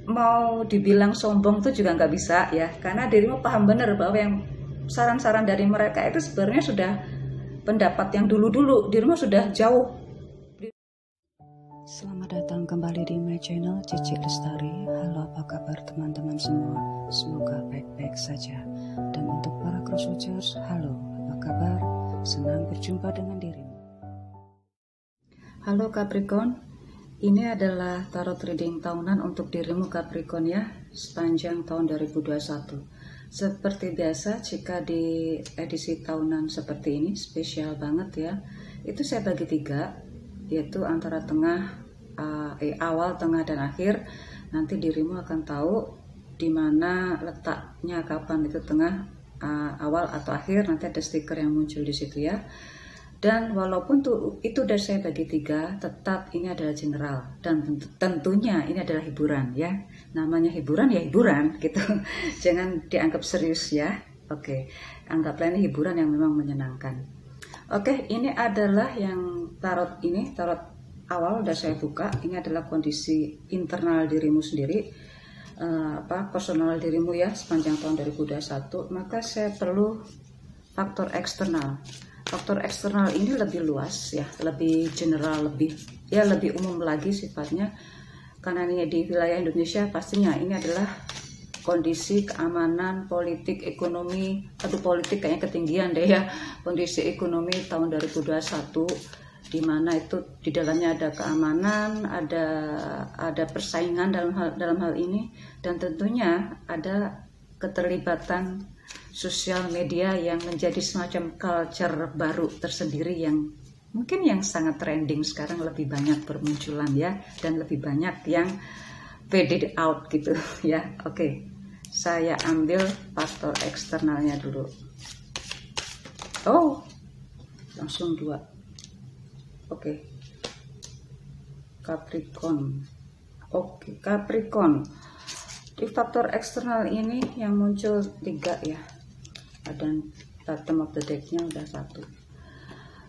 mau dibilang sombong tuh juga nggak bisa ya, karena dirimu paham bener bahwa yang saran-saran dari mereka itu sebenarnya sudah pendapat yang dulu-dulu, dirimu sudah jauh. Selamat datang kembali di my channel Cici Lestari. Halo, apa kabar teman-teman semua? Semoga baik-baik saja. Dan untuk para crosswatchers, halo, apa kabar? Senang berjumpa dengan dirimu. Halo Capricorn, ini adalah tarot reading tahunan untuk dirimu Capricorn ya, sepanjang tahun 2021. Seperti biasa, jika di edisi tahunan seperti ini, spesial banget ya, itu saya bagi 3, yaitu antara awal, tengah, dan akhir. Nanti dirimu akan tahu di mana letaknya, kapan itu tengah, awal atau akhir. Nanti ada stiker yang muncul di situ ya. Dan walaupun itu udah saya bagi 3, tetap ini adalah general dan tentunya ini adalah hiburan ya. Namanya hiburan ya hiburan gitu. Jangan dianggap serius ya. Oke, anggaplah ini hiburan yang memang menyenangkan. Oke, ini adalah yang tarot awal udah saya buka. Ini adalah kondisi internal dirimu sendiri, personal dirimu ya sepanjang tahun 2021. Maka saya perlu faktor eksternal. Faktor eksternal ini lebih luas ya, lebih general, lebih umum lagi sifatnya. Karena ini di wilayah Indonesia, pastinya ini adalah kondisi keamanan, politik, ekonomi. Politik kayaknya ketinggian deh ya. Kondisi ekonomi tahun 2021, di mana itu di dalamnya ada keamanan, ada persaingan dalam hal ini, dan tentunya ada keterlibatan sosial media yang menjadi semacam culture baru tersendiri yang mungkin yang sangat trending sekarang, lebih banyak bermunculan ya, dan lebih banyak yang faded out gitu ya. Oke, saya ambil faktor eksternalnya dulu. Oh, langsung 2. Oke, Capricorn. Oke, Capricorn. Di faktor eksternal ini yang muncul 3 ya. Dan bottom of the deck-nya udah 1.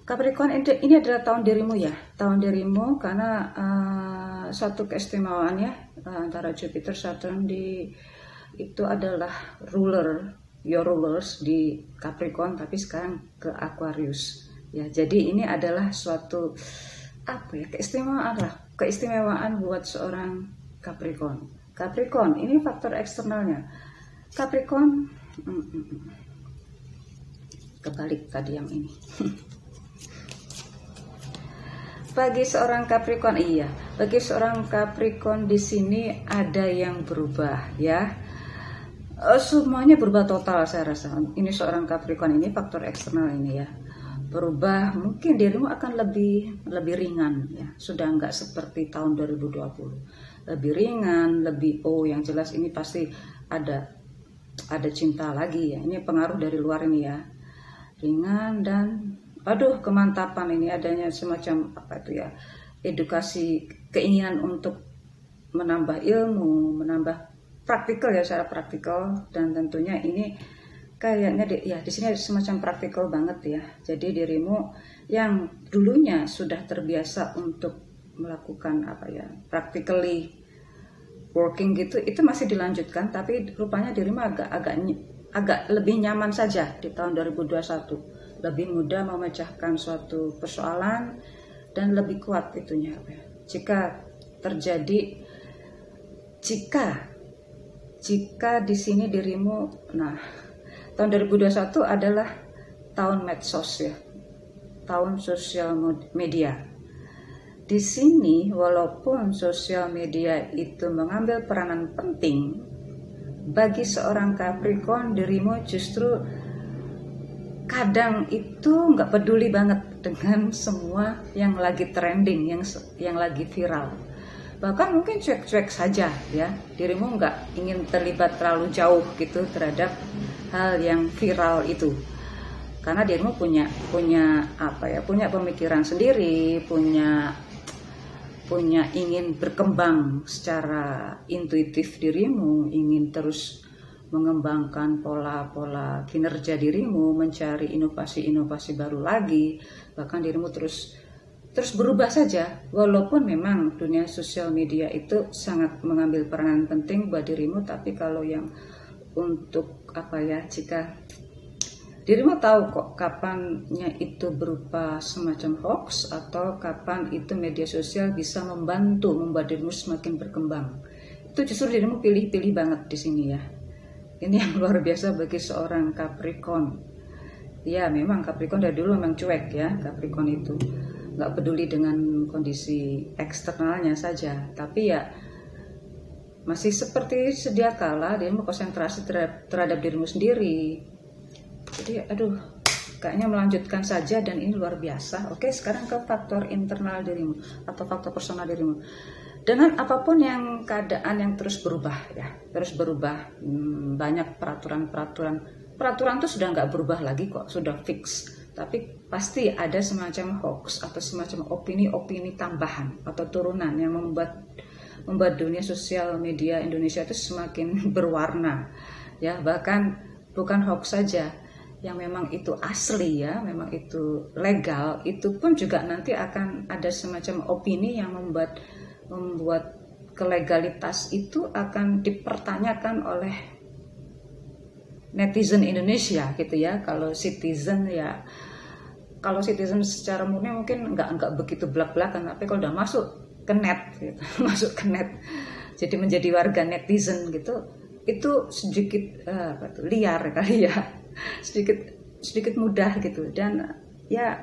Capricorn, ini adalah tahun dirimu ya. Tahun dirimu karena satu keistimewaan ya, antara Jupiter Saturn itu adalah your rulers di Capricorn, tapi sekarang ke Aquarius ya. Jadi ini adalah suatu keistimewaan buat seorang Capricorn. Capricorn, ini faktor eksternalnya. Capricorn, kebalik tadi yang ini. Bagi seorang Capricorn di sini ada yang berubah ya. Semuanya berubah total saya rasa. Ini seorang Capricorn ini faktor eksternal ini ya. Berubah, mungkin dirimu akan lebih ringan ya. Sudah nggak seperti tahun 2020. Lebih ringan, yang jelas ini pasti ada cinta lagi ya. Ini pengaruh dari luar ini ya. Ringan dan kemantapan ini, adanya semacam edukasi, keinginan untuk menambah ilmu, menambah praktikal ya, secara praktikal. Dan tentunya ini kayaknya di sini ada semacam praktikal banget ya. Jadi dirimu yang dulunya sudah terbiasa untuk melakukan practically working gitu, itu masih dilanjutkan, tapi rupanya dirimu agak lebih nyaman saja di tahun 2021, lebih mudah memecahkan suatu persoalan dan lebih kuat itunya jika di sini dirimu. Nah, tahun 2021 adalah tahun medsos ya, tahun sosial media. Di sini walaupun sosial media itu mengambil peranan penting, bagi seorang Capricorn, dirimu justru kadang itu nggak peduli banget dengan semua yang lagi trending, yang lagi viral. Bahkan mungkin cuek-cuek saja ya, dirimu nggak ingin terlibat terlalu jauh gitu terhadap hal yang viral itu, karena dirimu punya pemikiran sendiri, punya ingin berkembang secara intuitif. Dirimu ingin terus mengembangkan pola-pola kinerja dirimu, mencari inovasi-inovasi baru lagi. Bahkan dirimu terus terus berubah saja, walaupun memang dunia sosial media itu sangat mengambil peranan penting buat dirimu, tapi kalau yang untuk apa ya, jika dirimu tahu kok kapannya itu berupa semacam hoax atau kapan itu media sosial bisa membantu membuat dirimu semakin berkembang. Itu justru dirimu pilih-pilih banget di sini ya. Ini yang luar biasa bagi seorang Capricorn. Ya memang Capricorn dari dulu memang cuek ya, Capricorn itu nggak peduli dengan kondisi eksternalnya saja, tapi ya masih seperti sedia kala dirimu konsentrasi terhadap dirimu sendiri. Jadi kayaknya melanjutkan saja dan ini luar biasa. Oke, sekarang ke faktor internal dirimu atau faktor personal dirimu. Dengan apapun yang keadaan yang terus berubah ya, terus berubah, banyak peraturan itu sudah nggak berubah lagi kok, sudah fix. Tapi pasti ada semacam hoax atau semacam opini-opini tambahan atau turunan yang membuat dunia sosial media Indonesia itu semakin berwarna ya. Bahkan bukan hoax saja, yang memang itu asli ya, memang itu legal, itu pun juga nanti akan ada semacam opini yang membuat kelegalitas itu akan dipertanyakan oleh netizen Indonesia gitu ya. Kalau citizen secara murni mungkin nggak begitu belak-belakan, tapi kalau udah masuk ke net gitu, masuk ke net jadi menjadi warga netizen gitu, itu sedikit liar kali ya, sedikit mudah gitu. Dan ya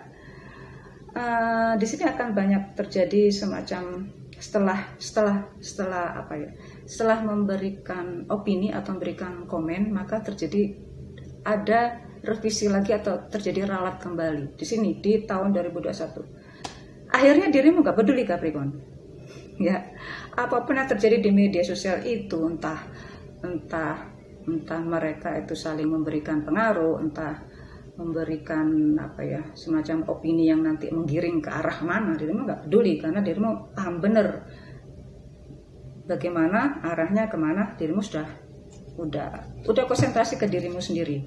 di sini akan banyak terjadi semacam setelah memberikan opini atau memberikan komen, maka terjadi ada revisi lagi atau terjadi ralat kembali di sini di tahun 2021. Akhirnya dirimu nggak peduli Capricorn ya, apapun yang terjadi di media sosial itu, entah mereka itu saling memberikan pengaruh, entah memberikan semacam opini yang nanti menggiring ke arah mana, dirimu nggak peduli karena dirimu paham bener bagaimana arahnya, kemana. Dirimu udah konsentrasi ke dirimu sendiri.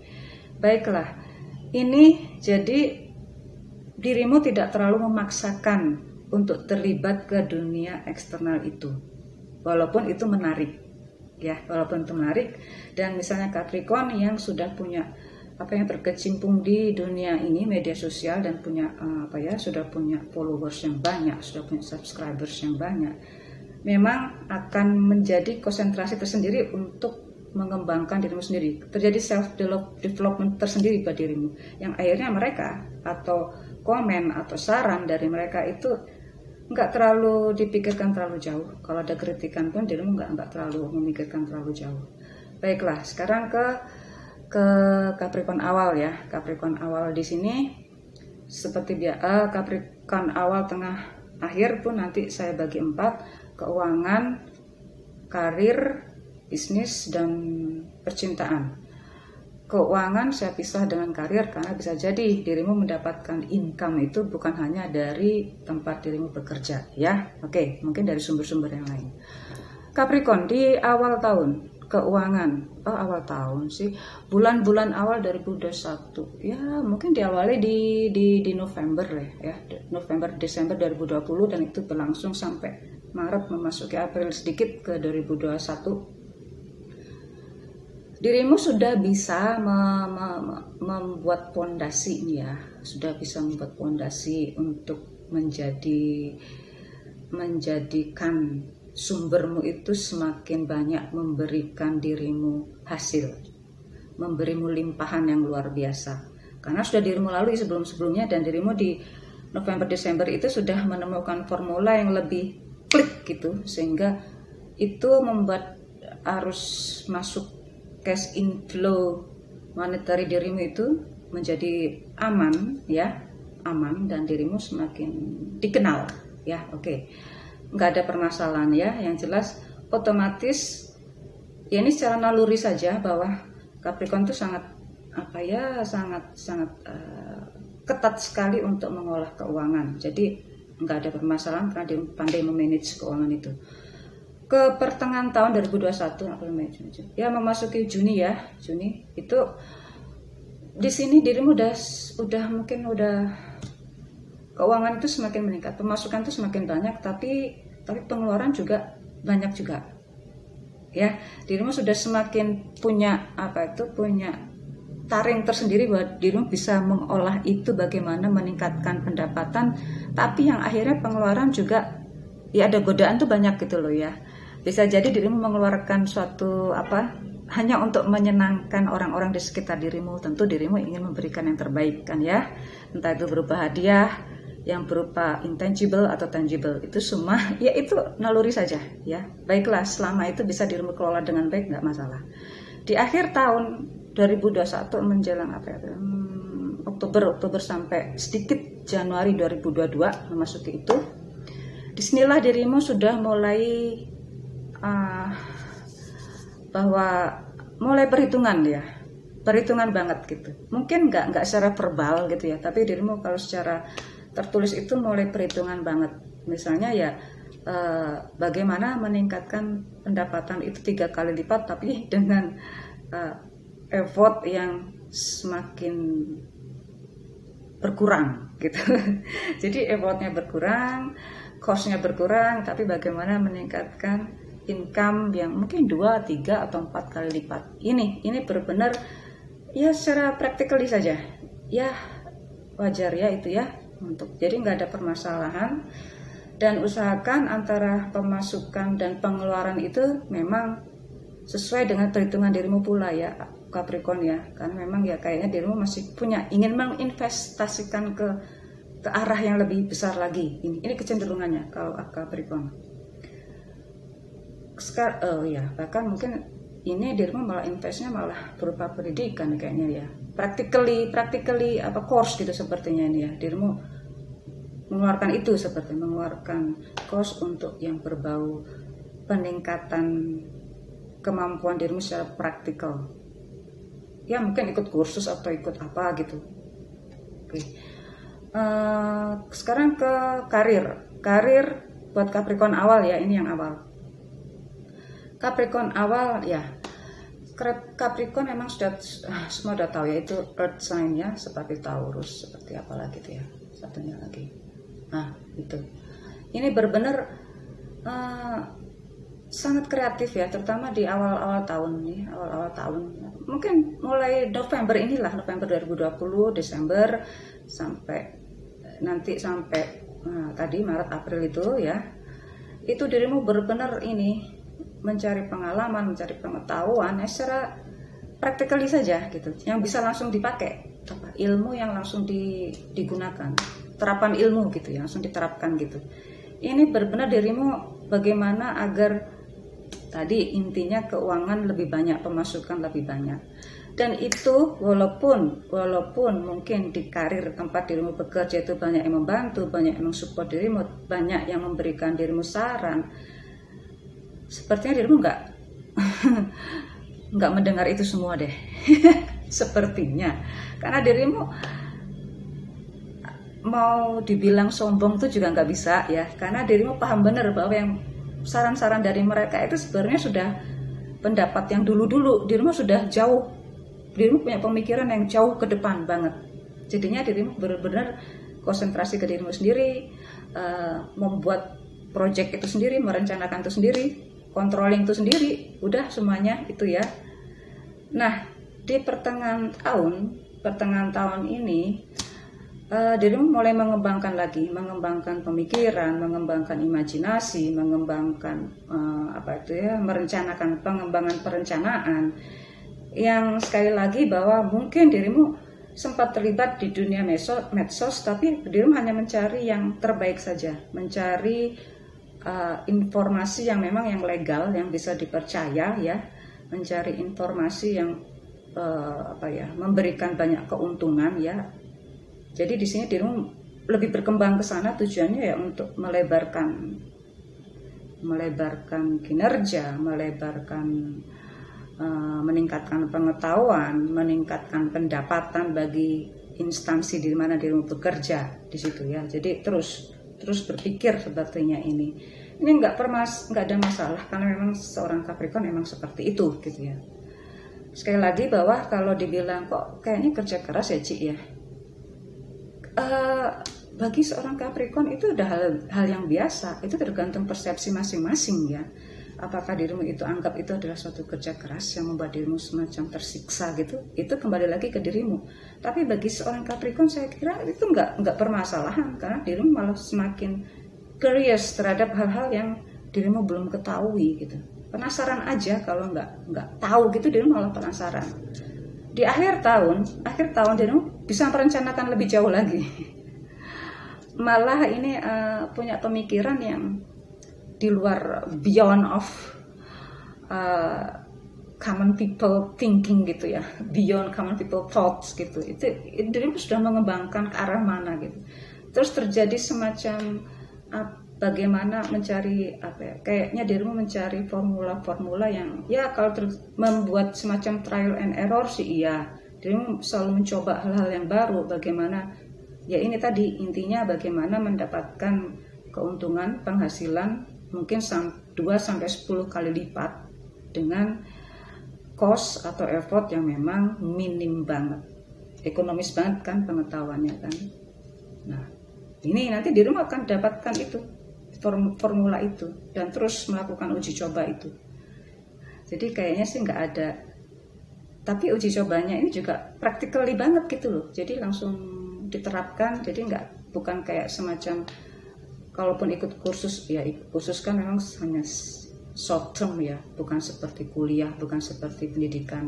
Baiklah, ini jadi dirimu tidak terlalu memaksakan untuk terlibat ke dunia eksternal itu, walaupun itu menarik ya, dan misalnya Capricorn yang sudah punya yang berkecimpung di dunia ini media sosial dan punya sudah punya followers yang banyak, sudah punya subscribers yang banyak, memang akan menjadi konsentrasi tersendiri untuk mengembangkan dirimu sendiri. Terjadi self development tersendiri pada dirimu, yang akhirnya mereka atau komen atau saran dari mereka itu nggak terlalu dipikirkan terlalu jauh. Kalau ada kritikan pun dirimu nggak terlalu memikirkan terlalu jauh. Baiklah, sekarang ke Capricorn awal ya. Capricorn awal di sini seperti biasa, Capricorn awal, tengah, akhir pun nanti saya bagi 4: keuangan, karir, bisnis, dan percintaan. Keuangan saya pisah dengan karir karena bisa jadi dirimu mendapatkan income itu bukan hanya dari tempat dirimu bekerja ya. Oke, mungkin dari sumber-sumber yang lain. Capricorn di awal tahun, keuangan, awal tahun sih, bulan-bulan awal 2021 ya, mungkin diawali di November ya, November Desember 2020, dan itu berlangsung sampai Maret memasuki April sedikit ke 2021. Dirimu sudah bisa membuat pondasi ya, sudah bisa membuat pondasi untuk menjadikan sumbermu itu semakin banyak memberikan dirimu hasil, memberimu limpahan yang luar biasa. Karena sudah dirimu lalui sebelum-sebelumnya, dan dirimu di November Desember itu sudah menemukan formula yang lebih klik gitu, sehingga itu membuat arus masuk cash inflow monetary dirimu itu menjadi aman ya, aman, dan dirimu semakin dikenal ya. Oke, nggak ada permasalahan ya, yang jelas otomatis ya, ini secara naluri saja bahwa Capricorn itu sangat ketat sekali untuk mengolah keuangan. Jadi nggak ada permasalahan karena dia pandai memanage keuangan itu. Ke pertengahan tahun 2021 ya, memasuki Juni ya, Juni itu di sini dirimu udah keuangan itu semakin meningkat, pemasukan itu semakin banyak, tapi pengeluaran juga banyak juga. Ya, dirimu sudah semakin punya punya taring tersendiri bahwa dirimu bisa mengolah itu bagaimana meningkatkan pendapatan, tapi yang akhirnya pengeluaran juga ya ada godaan tuh banyak gitu loh ya. Bisa jadi dirimu mengeluarkan suatu hanya untuk menyenangkan orang-orang di sekitar dirimu. Tentu dirimu ingin memberikan yang terbaik kan ya, entah itu berupa hadiah yang berupa intangible atau tangible, itu semua ya itu naluri saja ya. Baiklah, selama itu bisa dirimu kelola dengan baik, nggak masalah. Di akhir tahun 2021 menjelang Oktober sampai sedikit Januari 2022 memasuki itu, disinilah dirimu sudah mulai bahwa mulai perhitungan banget gitu. Mungkin nggak secara verbal gitu ya, tapi dirimu kalau secara tertulis itu mulai perhitungan banget. Misalnya ya bagaimana meningkatkan pendapatan itu 3 kali lipat, tapi dengan effort yang semakin berkurang gitu. Jadi effortnya berkurang, cost-nya berkurang, tapi bagaimana meningkatkan income yang mungkin 2, 3, atau 4 kali lipat. Ini benar-benar ya secara practically saja. Ya wajar ya itu ya. Jadi nggak ada permasalahan, dan usahakan antara pemasukan dan pengeluaran itu memang sesuai dengan perhitungan dirimu pula ya Capricorn ya, karena memang ya kayaknya dirimu masih ingin menginvestasikan ke arah yang lebih besar lagi. Ini kecenderungannya kalau Capricorn. Sekarang bahkan mungkin ini dirimu malah investnya malah berupa pendidikan kayaknya ya, practically course gitu sepertinya ini ya. Dirimu mengeluarkan itu, seperti mengeluarkan course untuk yang berbau peningkatan kemampuan dirimu secara praktikal ya, mungkin ikut kursus atau ikut apa gitu. Oke. Sekarang ke karir buat Capricorn awal ya, ini yang awal. Capricorn awal ya, Capricorn memang semua sudah tahu ya, itu earth sign ya, seperti Taurus, seperti apa lagi tuh ya satunya lagi. Nah itu, ini benar-benar sangat kreatif ya, terutama di awal-awal tahun nih, mungkin mulai November 2020, Desember sampai tadi Maret April itu ya, itu dirimu benar-benar ini mencari pengalaman, mencari pengetahuan secara practically saja gitu, yang bisa langsung dipakai, ilmu yang langsung digunakan, terapan ilmu gitu ya, langsung diterapkan gitu. Ini benar-benar dirimu bagaimana agar tadi intinya keuangan lebih banyak, pemasukan lebih banyak. Dan itu walaupun mungkin di karir tempat dirimu bekerja itu banyak yang membantu, banyak yang mensupport dirimu, banyak yang memberikan dirimu saran, sepertinya dirimu nggak mendengar itu semua deh. Sepertinya karena dirimu mau dibilang sombong tuh juga nggak bisa ya, karena dirimu paham benar bahwa yang saran-saran dari mereka itu sebenarnya sudah pendapat yang dulu-dulu. Dirimu sudah jauh, dirimu punya pemikiran yang jauh ke depan banget. Jadinya dirimu benar-benar konsentrasi ke dirimu sendiri, membuat project itu sendiri, merencanakan itu sendiri, controlling itu sendiri, udah semuanya itu ya. Nah di pertengahan tahun ini dirimu mulai mengembangkan pemikiran, mengembangkan imajinasi, mengembangkan merencanakan pengembangan perencanaan, yang sekali lagi bahwa mungkin dirimu sempat terlibat di dunia medsos, tapi dirimu hanya mencari yang terbaik saja, mencari informasi yang memang yang legal, yang bisa dipercaya ya, mencari informasi yang memberikan banyak keuntungan ya. Jadi di sini dirimu lebih berkembang ke sana, tujuannya ya untuk melebarkan kinerja, meningkatkan pengetahuan, meningkatkan pendapatan bagi instansi di mana dirimu bekerja di situ ya. Jadi terus berpikir sepertinya ini nggak ada masalah, karena memang seorang Capricorn memang seperti itu gitu ya. Sekali lagi bahwa kalau dibilang kok kayaknya kerja keras ya Ci ya, bagi seorang Capricorn itu udah hal yang biasa. Itu tergantung persepsi masing-masing ya. Apakah dirimu itu anggap itu adalah suatu kerja keras yang membuat dirimu semacam tersiksa gitu, itu kembali lagi ke dirimu. Tapi bagi seorang Capricorn saya kira itu nggak permasalahan, karena dirimu malah semakin curious terhadap hal-hal yang dirimu belum ketahui gitu. Penasaran aja, kalau nggak tahu gitu dirimu malah penasaran. Di akhir tahun dirimu bisa merencanakan lebih jauh lagi. Malah ini punya pemikiran yang di luar, beyond of common people thinking gitu ya, beyond common people thoughts gitu. Itu dirimu sudah mengembangkan ke arah mana gitu. Terus terjadi semacam bagaimana mencari kayaknya dirimu mencari formula-formula yang ya kalau membuat semacam trial and error sih iya. Dirimu selalu mencoba hal-hal yang baru, bagaimana ya ini tadi intinya bagaimana mendapatkan keuntungan penghasilan mungkin 2-10 kali lipat dengan cost atau effort yang memang minim banget, ekonomis banget kan pengetahuannya kan. Nah ini nanti dirimu akan dapatkan itu formula itu dan terus melakukan uji coba itu. Jadi kayaknya sih nggak ada, tapi uji cobanya ini juga practically banget gitu loh, jadi langsung diterapkan. Jadi bukan kayak semacam kalaupun ikut kursus, ya ikut kursus kan memang hanya short term ya, bukan seperti kuliah, bukan seperti pendidikan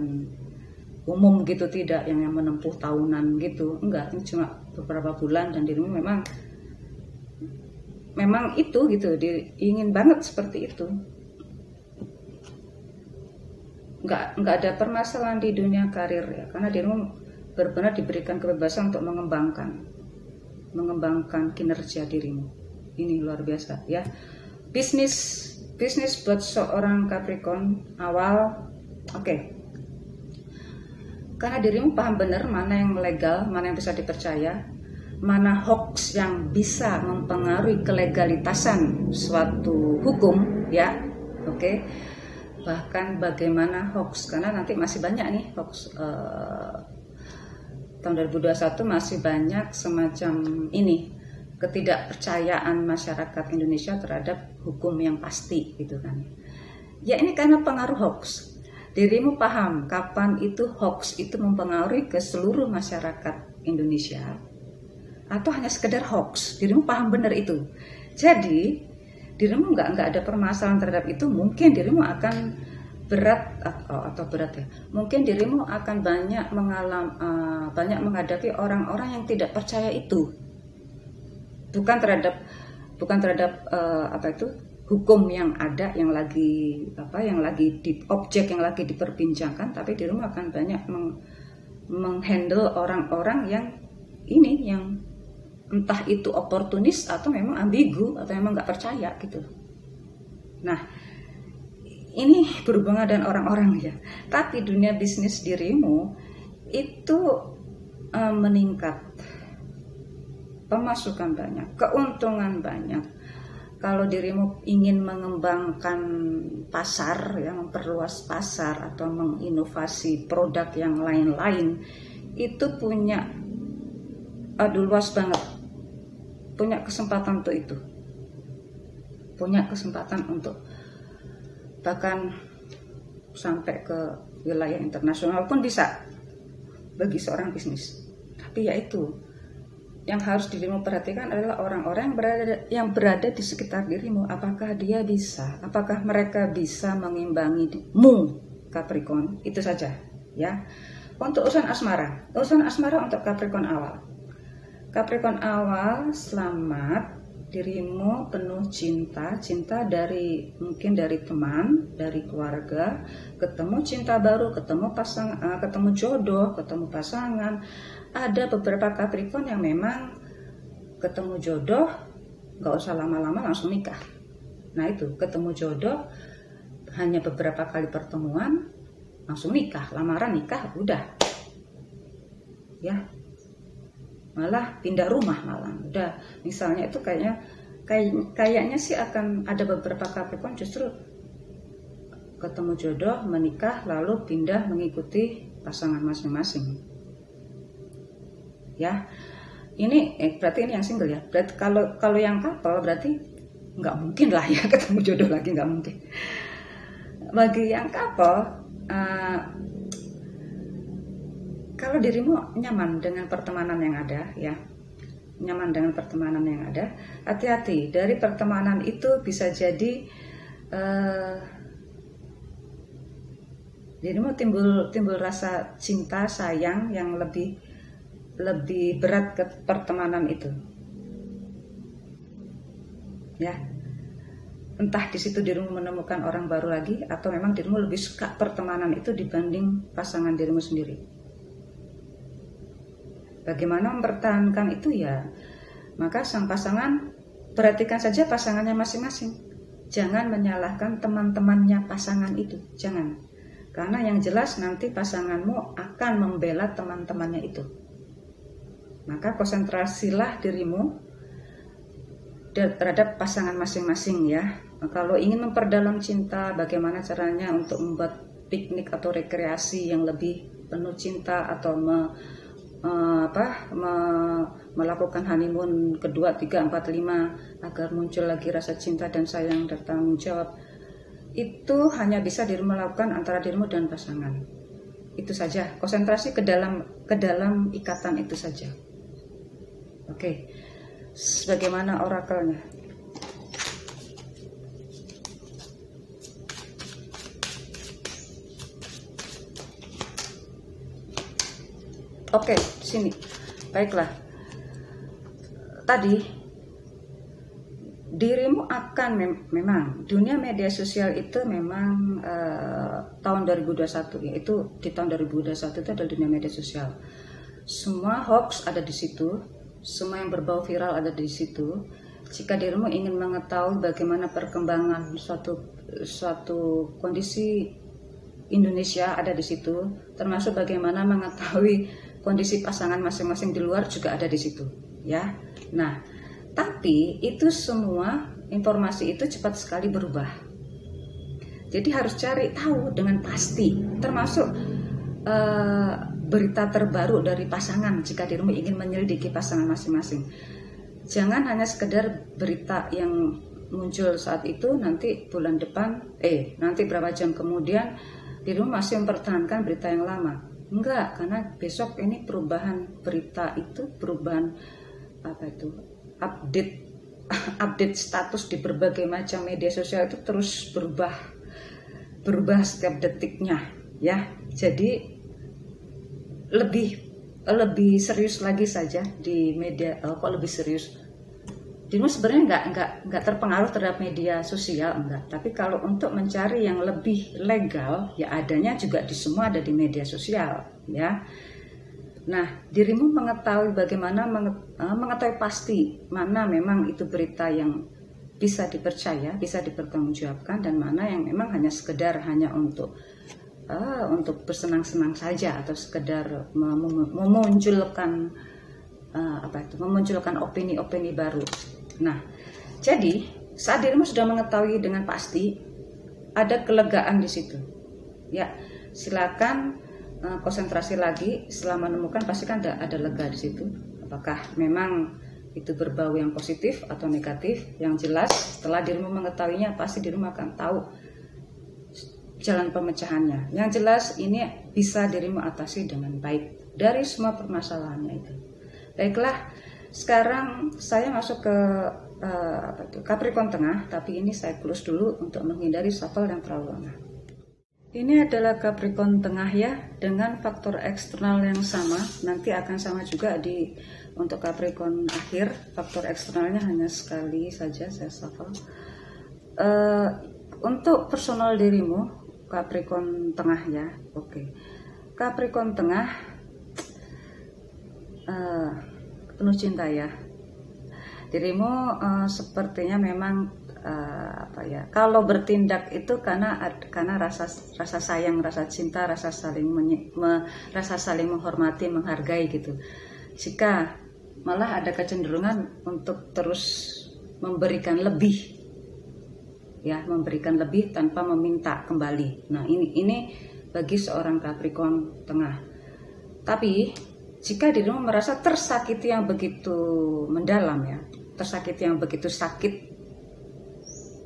umum gitu, tidak yang menempuh tahunan gitu, enggak, ini cuma beberapa bulan dan dirimu memang itu gitu, ingin banget seperti itu. Enggak ada permasalahan di dunia karir ya, karena dirimu benar-benar diberikan kebebasan untuk mengembangkan kinerja dirimu. Ini luar biasa ya. Bisnis buat seorang Capricorn awal oke. Karena dirimu paham benar mana yang legal, mana yang bisa dipercaya, mana hoax yang bisa mempengaruhi kelegalitasan suatu hukum ya. Oke. Bahkan bagaimana hoax, karena nanti masih banyak nih hoax tahun 2021 masih banyak semacam ini, ketidakpercayaan masyarakat Indonesia terhadap hukum yang pasti gitu kan. Ya ini karena pengaruh hoax. Dirimu paham kapan itu hoax itu mempengaruhi ke seluruh masyarakat Indonesia atau hanya sekedar hoax. Dirimu paham benar itu. Jadi dirimu nggak ada permasalahan terhadap itu. Mungkin dirimu akan berat atau berat ya. Mungkin dirimu akan banyak menghadapi orang-orang yang tidak percaya itu. Bukan terhadap hukum yang ada, yang lagi objek yang lagi diperbincangkan, tapi dirimu akan banyak menghandle orang-orang yang entah itu oportunis atau memang ambigu atau memang nggak percaya gitu. Nah ini berhubungan dengan orang-orang ya, tapi dunia bisnis dirimu itu meningkat. Pemasukan banyak, keuntungan banyak. Kalau dirimu ingin mengembangkan pasar, ya, memperluas pasar atau menginovasi produk yang lain-lain, itu punya luas banget, punya kesempatan untuk itu, punya kesempatan untuk bahkan sampai ke wilayah internasional pun bisa bagi seorang bisnis. Tapi ya itu. Yang harus dirimu perhatikan adalah orang-orang yang berada di sekitar dirimu. Apakah mereka bisa mengimbangimu, Capricorn? Itu saja ya. Untuk urusan asmara untuk Capricorn awal. Capricorn awal, selamat. Dirimu penuh cinta mungkin dari teman, dari keluarga, ketemu cinta baru, ketemu jodoh, ketemu pasangan. Ada beberapa Capricorn yang memang ketemu jodoh gak usah lama-lama langsung nikah. Nah itu, ketemu jodoh hanya beberapa kali pertemuan langsung nikah, lamaran nikah udah ya, malah pindah rumah malah udah. Misalnya itu kayaknya sih akan ada beberapa Capricorn justru ketemu jodoh, menikah, lalu pindah mengikuti pasangan masing-masing ya. Ini berarti ini yang single ya. Berarti kalau yang couple berarti nggak mungkin lah ya ketemu jodoh lagi, nggak mungkin. Bagi yang couple, kalau dirimu nyaman dengan pertemanan yang ada ya, nyaman dengan pertemanan yang ada, hati-hati, dari pertemanan itu bisa jadi dirimu timbul rasa cinta sayang yang lebih berat ke pertemanan itu ya. Entah di situ dirimu menemukan orang baru lagi, atau memang dirimu lebih suka pertemanan itu dibanding pasangan dirimu sendiri. Bagaimana mempertahankan itu ya, maka sang pasangan, perhatikan saja pasangannya masing-masing. Jangan menyalahkan teman-temannya pasangan itu, jangan. Karena yang jelas nanti pasanganmu akan membela teman-temannya itu. Maka konsentrasilah dirimu terhadap pasangan masing-masing ya. Kalau ingin memperdalam cinta, bagaimana caranya untuk membuat piknik atau rekreasi yang lebih penuh cinta, atau melakukan honeymoon kedua, 3, 4, 5 agar muncul lagi rasa cinta dan sayang dan tanggung jawab, itu hanya bisa dirimu lakukan antara dirimu dan pasangan. Itu saja, konsentrasi ke dalam ikatan itu saja. Oke, bagaimana orakelnya? Oke, sini. Baiklah. Tadi dirimu akan memang dunia media sosial itu memang tahun 2021, yaitu di tahun 2021 itu adalah dunia media sosial. Semua hoax ada di situ, semua yang berbau viral ada di situ. Jika dirimu ingin mengetahui bagaimana perkembangan suatu kondisi Indonesia ada di situ, termasuk bagaimana mengetahui kondisi pasangan masing-masing di luar juga ada di situ, ya. Nah, tapi itu semua informasi itu cepat sekali berubah. Jadi harus cari tahu dengan pasti, termasuk berita terbaru dari pasangan jika dirimu ingin menyelidiki pasangan masing-masing. Jangan hanya sekedar berita yang muncul saat itu, nanti bulan depan, nanti berapa jam kemudian dirimu masih mempertahankan berita yang lama. Enggak, karena besok ini perubahan berita itu, perubahan update status di berbagai macam media sosial itu terus berubah setiap detiknya, ya. Jadi lebih serius lagi saja di media. Kok lebih serius? Dirimu sebenarnya nggak terpengaruh terhadap media sosial, enggak. Tapi kalau untuk mencari yang lebih legal, ya adanya juga semua ada di media sosial, ya. Nah, dirimu mengetahui bagaimana mengetahui pasti mana memang itu berita yang bisa dipercaya, bisa dipertanggungjawabkan, dan mana yang memang hanya sekedar untuk bersenang-senang saja, atau sekedar memunculkan opini-opini baru. Nah, jadi saat dirimu sudah mengetahui dengan pasti, ada kelegaan di situ. Ya, silakan konsentrasi lagi. Setelah menemukan pasti kan ada lega di situ. Apakah memang itu berbau yang positif atau negatif? Yang jelas setelah dirimu mengetahuinya, pasti dirimu akan tahu jalan pemecahannya. Yang jelas ini bisa dirimu atasi dengan baik dari semua permasalahannya itu. Baiklah, sekarang saya masuk ke Capricorn Tengah, tapi ini saya close dulu untuk menghindari shuffle yang terlalu lama. Ini adalah Capricorn Tengah ya, dengan faktor eksternal yang sama. Nanti akan sama juga untuk Capricorn akhir. Faktor eksternalnya hanya sekali saja saya shuffle. Untuk personal dirimu Capricorn Tengah ya, oke. Capricorn Tengah penuh cinta ya. Dirimu sepertinya memang kalau bertindak itu karena rasa sayang, rasa cinta, rasa saling menghormati, menghargai gitu. Jika malah ada kecenderungan untuk terus memberikan lebih, ya, memberikan lebih tanpa meminta kembali. Nah, ini bagi seorang Capricorn Tengah. Tapi jika dirimu merasa tersakiti yang begitu mendalam ya, tersakiti yang begitu sakit,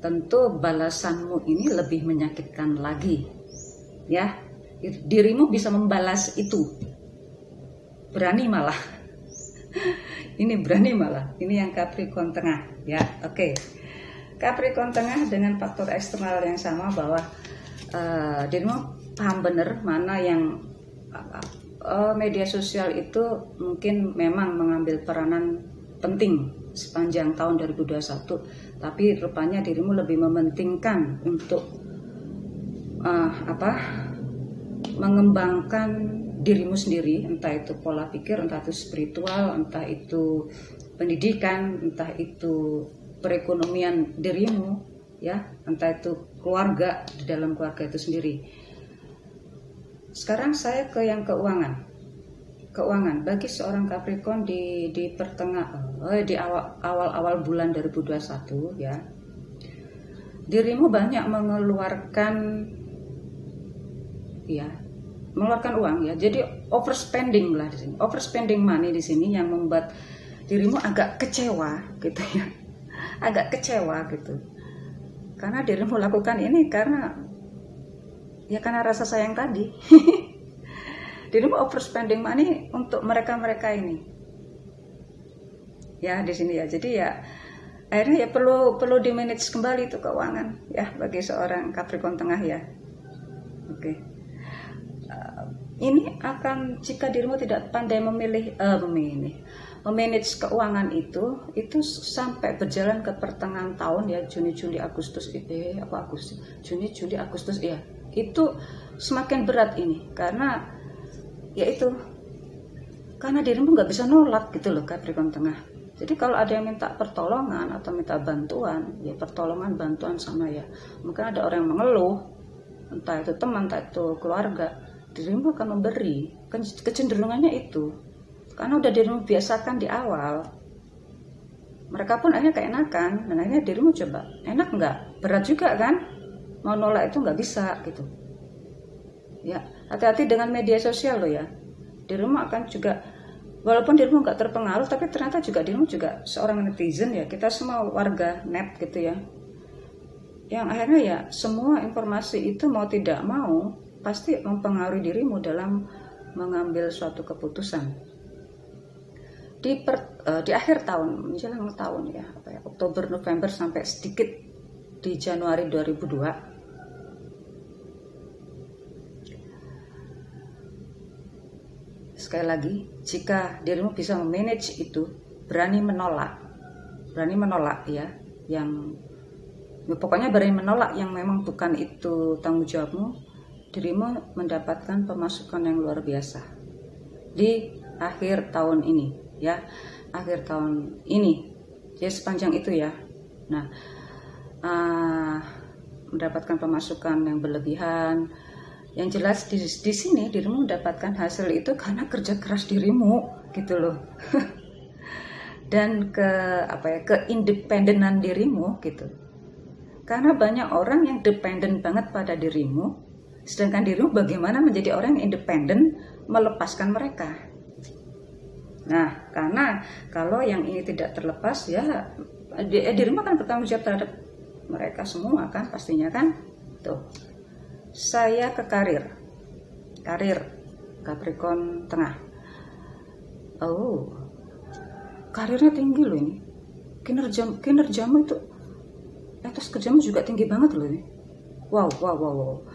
tentu balasanmu ini lebih menyakitkan lagi. Ya, dirimu bisa membalas itu. Berani malah. Ini berani malah. Ini yang Capricorn tengah, ya. Oke. Capricorn tengah dengan faktor eksternal yang sama bahwa dirimu paham benar mana yang media sosial itu mungkin memang mengambil peranan penting sepanjang tahun 2021, tapi rupanya dirimu lebih mementingkan untuk mengembangkan dirimu sendiri, entah itu pola pikir, entah itu spiritual, entah itu pendidikan, entah itu perekonomian dirimu, ya, entah itu keluarga, di dalam keluarga itu sendiri. Sekarang saya ke yang keuangan. Keuangan bagi seorang Capricorn di awal bulan 2021 ya. Dirimu banyak mengeluarkan uang ya. Jadi overspending lah di sini. Overspending money di sini yang membuat dirimu agak kecewa gitu ya. Agak kecewa gitu. Karena dirimu lakukan ini karena rasa sayang tadi. Dirimu overspending money untuk mereka ini. Ya, di sini ya. Jadi ya akhirnya ya perlu di-manage kembali itu keuangan ya bagi seorang Capricorn tengah ya. Oke. Ini akan jika dirimu tidak pandai memanage keuangan itu sampai berjalan ke pertengahan tahun ya, Juni Juli Agustus ya. Itu semakin berat ini karena dirimu nggak bisa nolak gitu loh Capricorn tengah. Jadi kalau ada yang minta pertolongan atau minta bantuan, ya pertolongan bantuan sama ya. Mungkin ada orang yang mengeluh, entah itu teman, entah itu keluarga, dirimu akan memberi. Kecenderungannya itu. Karena udah dirimu biasakan di awal. Mereka pun akhirnya keenakan, dan akhirnya dirimu coba. Enak nggak? Berat juga kan? Mau nolak itu nggak bisa gitu. Ya, hati-hati dengan media sosial loh ya. Dirimu akan juga, walaupun dirimu nggak terpengaruh, tapi ternyata juga dirimu juga seorang netizen ya. Kita semua warga net gitu ya. Yang akhirnya ya semua informasi itu mau tidak mau pasti mempengaruhi dirimu dalam mengambil suatu keputusan. Di akhir tahun, menjelang tahun ya, Oktober, November sampai sedikit di Januari 2002. Sekali lagi, jika dirimu bisa memanage itu, berani menolak ya, pokoknya berani menolak yang memang bukan itu tanggung jawabmu, dirimu mendapatkan pemasukan yang luar biasa di akhir tahun ini ya, akhir tahun ini ya, sepanjang itu ya. Nah, mendapatkan pemasukan yang berlebihan. Yang jelas di sini dirimu mendapatkan hasil itu karena kerja keras dirimu gitu loh. Dan keindependenan dirimu gitu. Karena banyak orang yang dependen banget pada dirimu, sedangkan dirimu bagaimana menjadi orang yang independen melepaskan mereka. Nah, karena kalau yang ini tidak terlepas ya dirimu akan bertanggung jawab terhadap mereka semua kan, pastinya kan. Tuh. Saya ke karir Capricorn tengah. Oh, karirnya tinggi loh ini. Kinerjamu itu, etos kerjamu juga tinggi banget loh ini. Wow.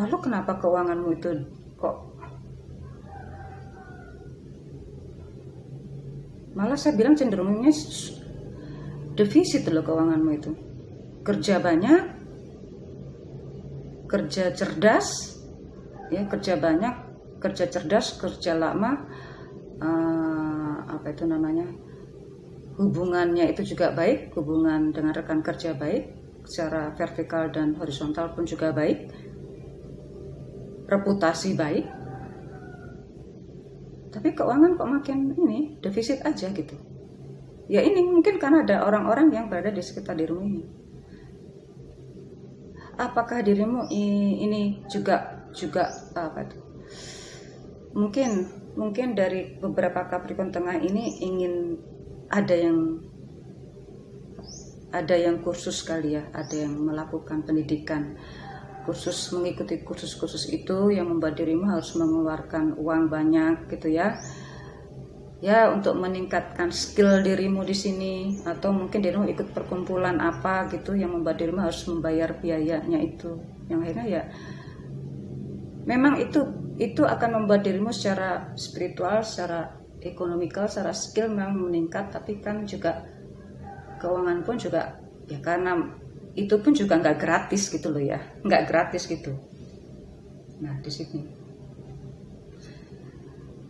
Lalu kenapa keuanganmu itu kok malah saya bilang cenderungnya defisit loh keuanganmu itu. Kerja banyak, kerja cerdas, ya kerja banyak, kerja cerdas, kerja lama, hubungannya itu juga baik, hubungan dengan rekan kerja baik, secara vertikal dan horizontal pun juga baik, reputasi baik, tapi keuangan kok makin ini defisit aja gitu. Ya ini mungkin karena ada orang-orang yang berada di sekitar dirimu ini. Apakah dirimu ini juga mungkin mungkin dari beberapa Capricorn tengah ini ingin ada yang kursus kali ya, ada yang melakukan pendidikan kursus, mengikuti kursus-kursus itu yang membuat dirimu harus mengeluarkan uang banyak gitu ya. Ya, untuk meningkatkan skill dirimu di sini, atau mungkin dirimu ikut perkumpulan apa gitu yang membuat dirimu harus membayar biayanya itu. Yang akhirnya ya memang itu akan membuat dirimu secara spiritual, secara ekonomikal, secara skill memang meningkat, tapi kan juga keuangan pun juga ya, karena itu pun juga nggak gratis gitu loh ya, nggak gratis gitu. Nah di sini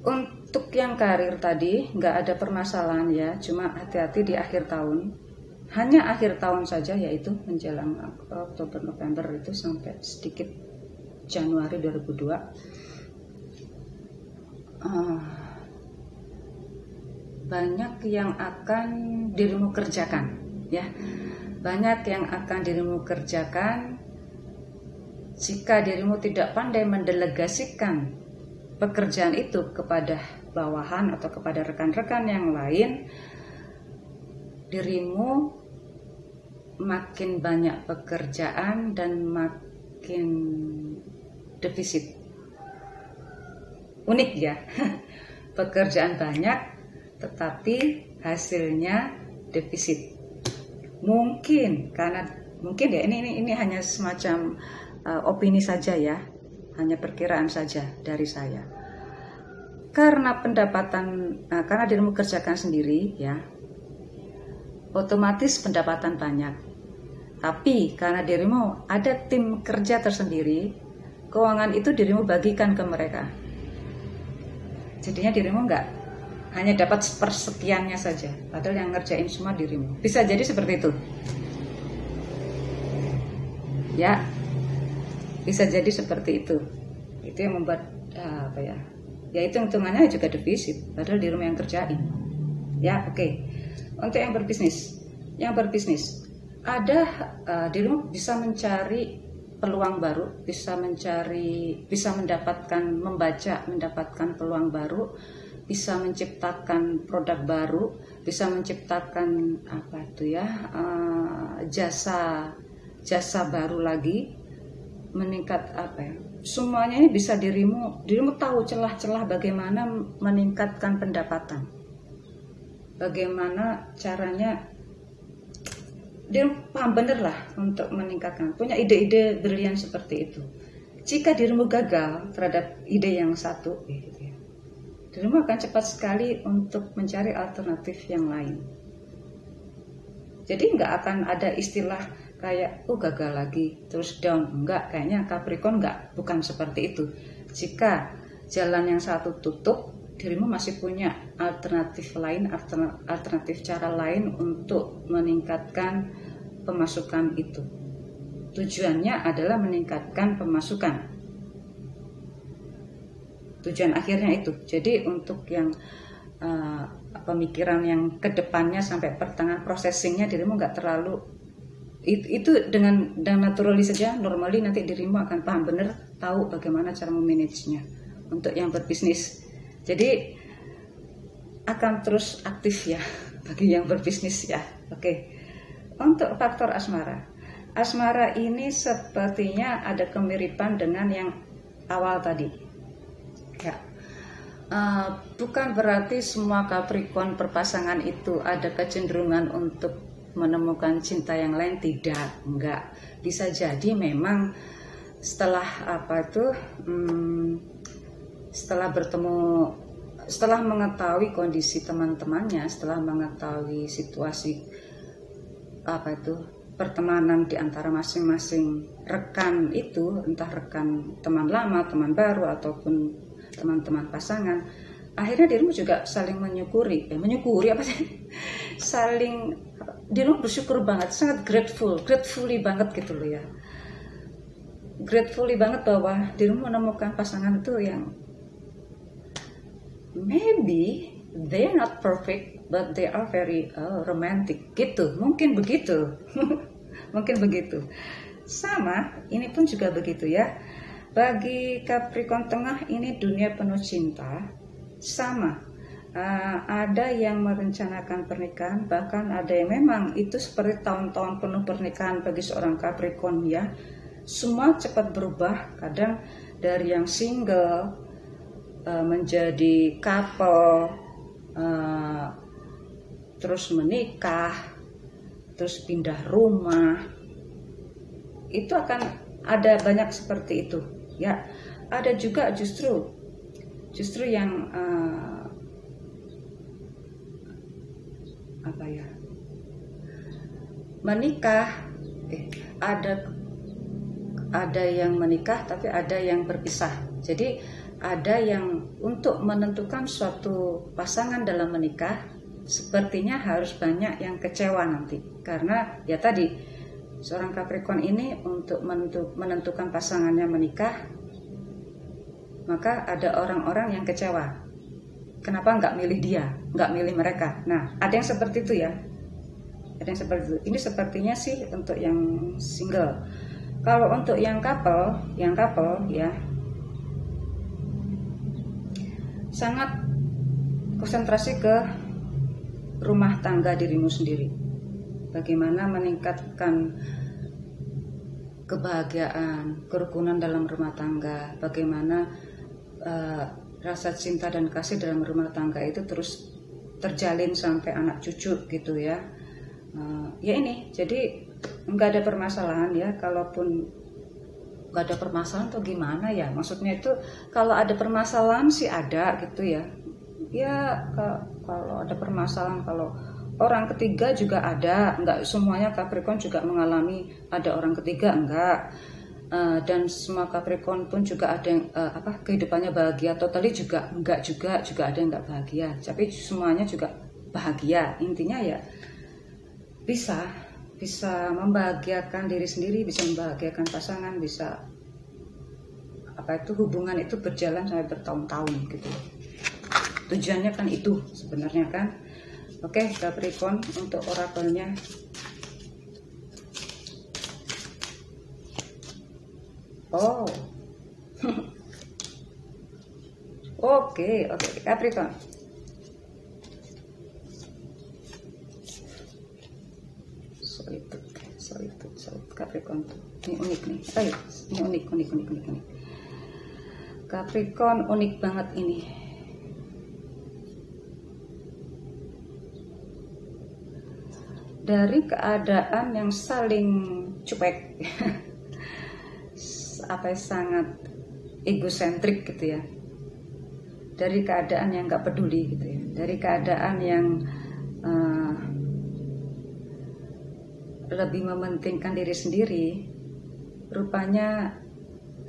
untuk yang karir tadi nggak ada permasalahan ya, cuma hati-hati di akhir tahun, hanya akhir tahun saja, yaitu menjelang Oktober November itu sampai sedikit Januari 2002. Banyak yang akan dirimu kerjakan ya, banyak yang akan dirimu kerjakan. Jika dirimu tidak pandai mendelegasikan pekerjaan itu kepada bawahan atau kepada rekan-rekan yang lain, dirimu makin banyak pekerjaan dan makin defisit. Unik ya, pekerjaan banyak tetapi hasilnya defisit. Mungkin ya ini hanya semacam opini saja ya, hanya perkiraan saja dari saya. Karena karena dirimu kerjakan sendiri ya, otomatis pendapatan banyak. Tapi karena dirimu ada tim kerja tersendiri, keuangan itu dirimu bagikan ke mereka. Jadinya dirimu nggak hanya dapat persekiannya saja, padahal yang ngerjain semua dirimu. Bisa jadi seperti itu. Ya, bisa jadi seperti itu. Itu yang membuat ya itu hitungannya juga defisit, padahal dirimu yang kerjain. Ya, oke. Untuk yang berbisnis, ada dirimu bisa mencari peluang baru, bisa mendapatkan peluang baru, bisa menciptakan produk baru, bisa menciptakan jasa baru lagi, meningkat semuanya ini bisa dirimu tahu celah-celah bagaimana meningkatkan pendapatan, bagaimana caranya. Dia paham bener lah untuk meningkatkan, punya ide-ide brilian seperti itu. Jika dirimu gagal terhadap ide yang satu gitu ya, dirimu akan cepat sekali untuk mencari alternatif yang lain. Jadi nggak akan ada istilah kayak gagal lagi terus down. Enggak, kayaknya Capricorn bukan seperti itu. Jika jalan yang satu tutup, dirimu masih punya alternatif lain, alternatif cara lain untuk meningkatkan pemasukan itu. Tujuannya adalah meningkatkan pemasukan. Tujuan akhirnya itu. Jadi untuk yang pemikiran yang kedepannya sampai pertengahan processingnya, dirimu nggak terlalu itu dengan naturally saja, normally nanti dirimu akan paham benar, tahu bagaimana cara memanagenya. Untuk yang berbisnis, jadi akan terus aktif ya bagi yang berbisnis ya. Oke. Untuk faktor asmara ini sepertinya ada kemiripan dengan yang awal tadi ya. Bukan berarti semua Capricorn berpasangan itu ada kecenderungan untuk menemukan cinta yang lain, tidak, enggak. Bisa jadi memang setelah setelah mengetahui kondisi teman-temannya, setelah mengetahui situasi pertemanan di antara masing-masing rekan itu, entah rekan teman lama, teman baru, ataupun teman-teman pasangan, akhirnya dirimu juga saling menyukuri apa sih? Dirimu bersyukur banget, sangat gratefully banget gitu loh ya. Gratefully banget bahwa dirimu menemukan pasangan itu yang maybe they're not perfect but they are very romantic gitu, mungkin begitu. Mungkin begitu. Sama ini pun juga begitu ya. Bagi Capricorn tengah ini dunia penuh cinta, sama. Ada yang merencanakan pernikahan, bahkan ada yang memang itu seperti tahun-tahun penuh pernikahan bagi seorang Capricorn ya. Semua cepat berubah, kadang dari yang single menjadi couple, terus menikah, terus pindah rumah. Itu akan ada banyak seperti itu ya. Ada juga justru yang menikah, ada yang menikah tapi ada yang berpisah. Jadi ada yang untuk menentukan suatu pasangan dalam menikah sepertinya harus banyak yang kecewa nanti, karena ya tadi seorang Capricorn ini untuk menentukan pasangannya menikah, maka ada orang-orang yang kecewa. Kenapa nggak milih dia, nggak milih mereka? Nah, ada yang seperti itu ya. Ada yang seperti itu. Ini sepertinya sih untuk yang single. Kalau untuk yang couple ya, sangat konsentrasi ke rumah tangga dirimu sendiri. Bagaimana meningkatkan kebahagiaan, kerukunan dalam rumah tangga, bagaimana rasa cinta dan kasih dalam rumah tangga itu terus terjalin sampai anak cucu gitu ya. Ya ini, jadi nggak ada permasalahan ya. Kalaupun nggak ada permasalahan tuh gimana ya? Maksudnya itu kalau ada permasalahan sih ada gitu ya. Ya kalau ada permasalahan, kalau orang ketiga juga ada. Nggak semuanya Capricorn juga mengalami ada orang ketiga, enggak. Dan semua Capricorn pun juga ada yang kehidupannya bahagia totally juga enggak, juga ada yang enggak bahagia. Tapi semuanya juga bahagia. Intinya ya bisa membahagiakan diri sendiri, bisa membahagiakan pasangan, bisa hubungan itu berjalan sampai bertahun-tahun gitu. Tujuannya kan itu sebenarnya kan. Oke, Capricorn untuk orakelnya. Oh. Oke, Capricorn. Solid Capricorn tuh. Ini unik nih. Ini unik. Capricorn unik banget ini. Dari keadaan yang saling cuek, sangat egosentrik gitu ya. Dari keadaan yang nggak peduli gitu ya. Dari keadaan yang lebih mementingkan diri sendiri, rupanya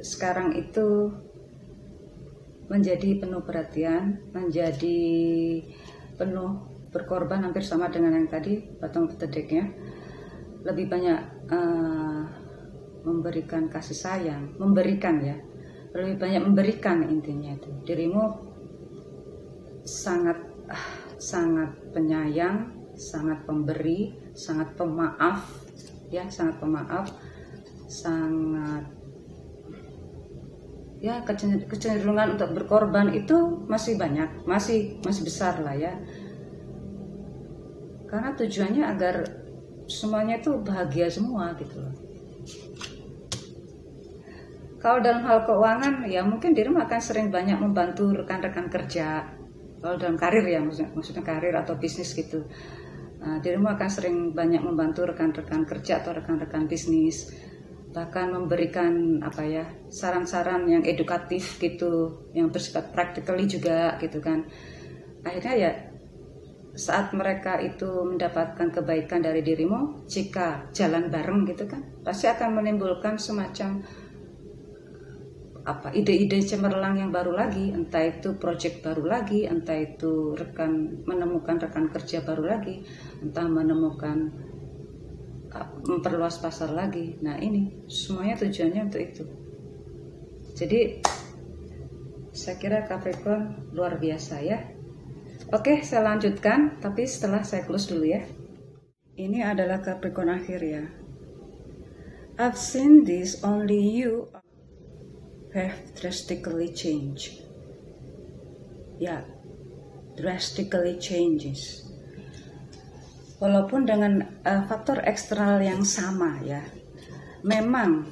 sekarang itu menjadi penuh perhatian, menjadi penuh berkorban, hampir sama dengan yang tadi bottom of the deck-nya. Lebih banyak memberikan kasih sayang, memberikan ya, lebih banyak memberikan intinya itu. Dirimu sangat penyayang, sangat pemberi, sangat pemaaf ya, sangat ya, kecenderungan untuk berkorban itu masih banyak, masih besar lah ya. Karena tujuannya agar semuanya itu bahagia semua gitu loh. Kalau dalam hal keuangan ya mungkin dirimu akan sering banyak membantu rekan-rekan kerja. Kalau dalam karir ya, maksudnya karir atau bisnis gitu. Dirimu akan sering banyak membantu rekan-rekan kerja atau rekan-rekan bisnis. Bahkan memberikan saran-saran yang edukatif gitu, yang bersifat practically juga gitu kan. Akhirnya ya saat mereka itu mendapatkan kebaikan dari dirimu, jika jalan bareng gitu kan, pasti akan menimbulkan semacam ide-ide cemerlang yang baru lagi, entah itu project baru lagi, entah itu menemukan rekan kerja baru lagi, entah menemukan memperluas pasar lagi. Nah ini semuanya tujuannya untuk itu. Jadi saya kira Capricorn luar biasa ya. Oke, saya lanjutkan, tapi setelah saya close dulu ya. Ini adalah Capricorn akhir ya. I've seen this, only you have drastically changed. Ya, drastically changes. Walaupun dengan faktor eksternal yang sama ya. Memang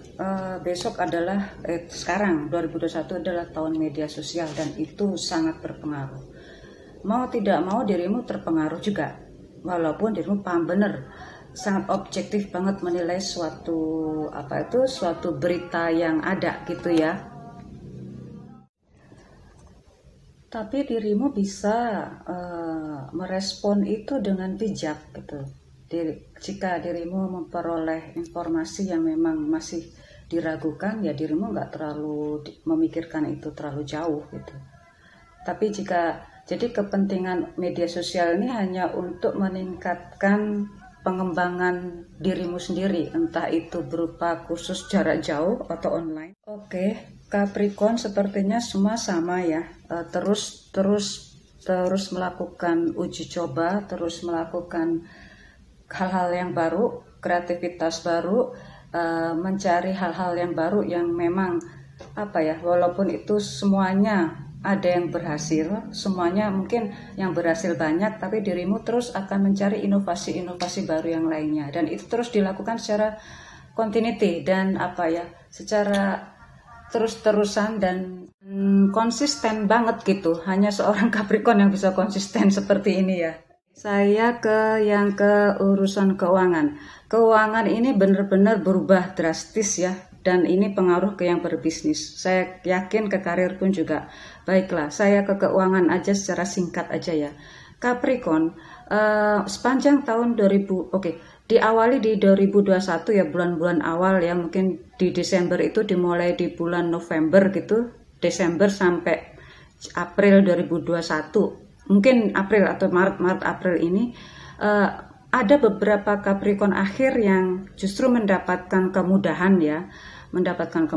besok adalah sekarang 2021 adalah tahun media sosial dan itu sangat berpengaruh. Mau tidak mau dirimu terpengaruh juga. Walaupun dirimu paham bener, sangat objektif banget menilai suatu berita yang ada gitu ya. Tapi dirimu bisa merespon itu dengan bijak gitu. Jika dirimu memperoleh informasi yang memang masih diragukan, ya dirimu nggak terlalu memikirkan itu terlalu jauh gitu. Tapi jadi kepentingan media sosial ini hanya untuk meningkatkan pengembangan dirimu sendiri, entah itu berupa kursus jarak jauh atau online. Oke, Capricorn sepertinya semua sama ya, terus melakukan uji coba, terus melakukan hal-hal yang baru, kreativitas baru, mencari hal-hal yang baru yang memang walaupun itu semuanya ada yang berhasil, semuanya mungkin yang berhasil banyak, tapi dirimu terus akan mencari inovasi-inovasi baru yang lainnya, dan itu terus dilakukan secara continuity dan secara terus-terusan dan konsisten banget gitu. Hanya seorang Capricorn yang bisa konsisten seperti ini ya. Saya ke urusan keuangan. Keuangan ini benar-benar berubah drastis ya, dan ini pengaruh ke yang berbisnis. Saya yakin ke karir pun juga. Baiklah, saya ke keuangan aja secara singkat aja ya. Capricorn, sepanjang tahun diawali di 2021 ya, bulan-bulan awal ya, mungkin di Desember itu dimulai di bulan November gitu, Desember sampai April 2021. Mungkin April atau Maret-April ini ada beberapa Capricorn akhir yang justru mendapatkan kemudahan ya, mendapatkan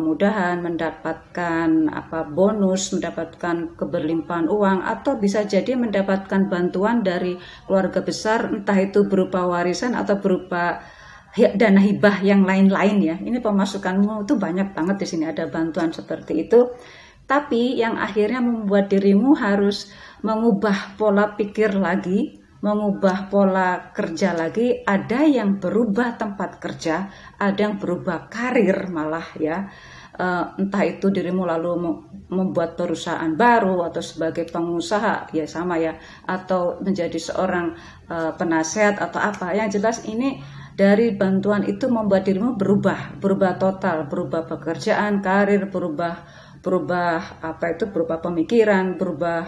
bonus, mendapatkan keberlimpahan uang, atau bisa jadi mendapatkan bantuan dari keluarga besar, entah itu berupa warisan atau berupa dana hibah yang lain-lain ya. Ini pemasukanmu itu banyak banget di sini, ada bantuan seperti itu. Tapi yang akhirnya membuat dirimu harus mengubah pola pikir lagi, mengubah pola kerja lagi. Ada yang berubah tempat kerja, ada yang berubah karir malah ya. Entah itu dirimu lalu membuat perusahaan baru atau sebagai pengusaha ya sama ya, atau menjadi seorang penasehat atau apa. Yang jelas ini dari bantuan itu membuat dirimu berubah total, berubah pekerjaan, karir, berubah pemikiran, berubah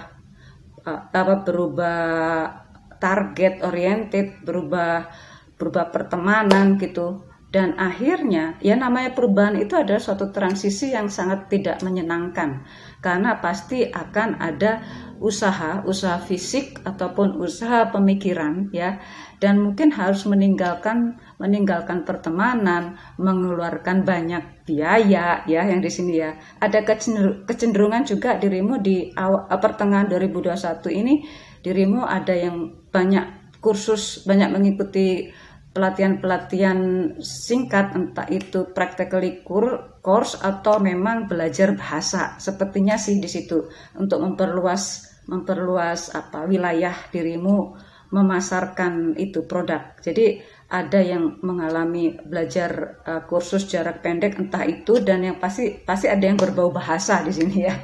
target oriented, berubah pertemanan gitu. Dan akhirnya ya namanya perubahan itu adalah suatu transisi yang sangat tidak menyenangkan, karena pasti akan ada usaha fisik ataupun usaha pemikiran ya, dan mungkin harus meninggalkan pertemanan, mengeluarkan banyak biaya ya, yang di sini ya. Ada kecenderungan juga dirimu di pertengahan 2021 ini, dirimu ada yang banyak kursus, banyak mengikuti pelatihan singkat, entah itu practically course atau memang belajar bahasa. Sepertinya sih di situ untuk memperluas wilayah dirimu memasarkan itu produk. Jadi ada yang mengalami belajar kursus jarak pendek entah itu, dan yang pasti ada yang berbau bahasa di sini ya.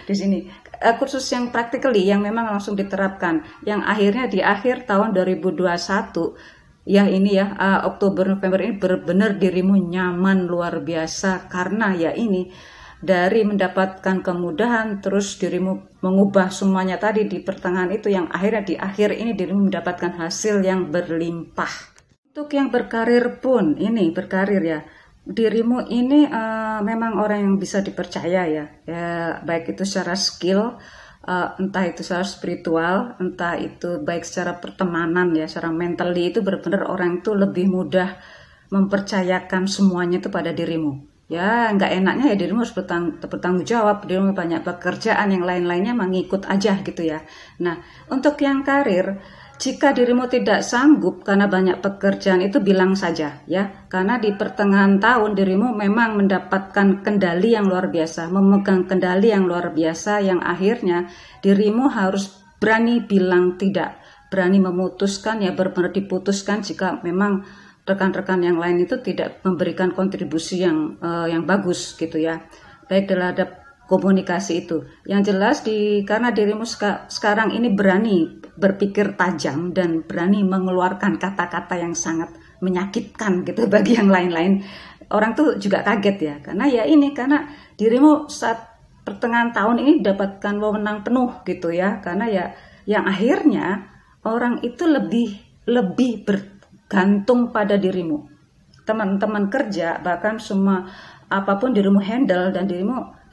Di sini kursus yang practically yang memang langsung diterapkan, yang akhirnya di akhir tahun 2021 ya ini ya, Oktober November ini benar-benar dirimu nyaman luar biasa, karena ya ini dari mendapatkan kemudahan terus dirimu mengubah semuanya tadi di pertengahan itu, yang akhirnya di akhir ini dirimu mendapatkan hasil yang berlimpah. Untuk yang berkarir pun ini berkarir ya, dirimu ini memang orang yang bisa dipercaya ya, baik itu secara skill, entah itu secara spiritual, entah itu baik secara pertemanan ya, secara mentally itu benar-benar orang itu lebih mudah mempercayakan semuanya itu pada dirimu. Ya nggak enaknya ya dirimu harus bertanggung jawab, dirimu banyak pekerjaan, yang lain-lainnya mengikut aja gitu ya. Nah untuk yang karir, jika dirimu tidak sanggup karena banyak pekerjaan itu bilang saja ya, karena di pertengahan tahun dirimu memang mendapatkan kendali yang luar biasa, memegang kendali yang luar biasa, yang akhirnya dirimu harus berani bilang tidak, berani memutuskan, ya benar-benar diputuskan jika memang rekan-rekan yang lain itu tidak memberikan kontribusi yang bagus gitu ya, baik terhadap komunikasi itu. Yang jelas karena dirimu sekarang ini berani berpikir tajam dan berani mengeluarkan kata-kata yang sangat menyakitkan gitu bagi yang lain-lain. Orang tuh juga kaget ya, karena dirimu saat pertengahan tahun ini dapatkan wewenang penuh gitu ya, karena ya yang akhirnya orang itu lebih bergantung pada dirimu. Teman-teman kerja, bahkan semua apapun dirimu handle dan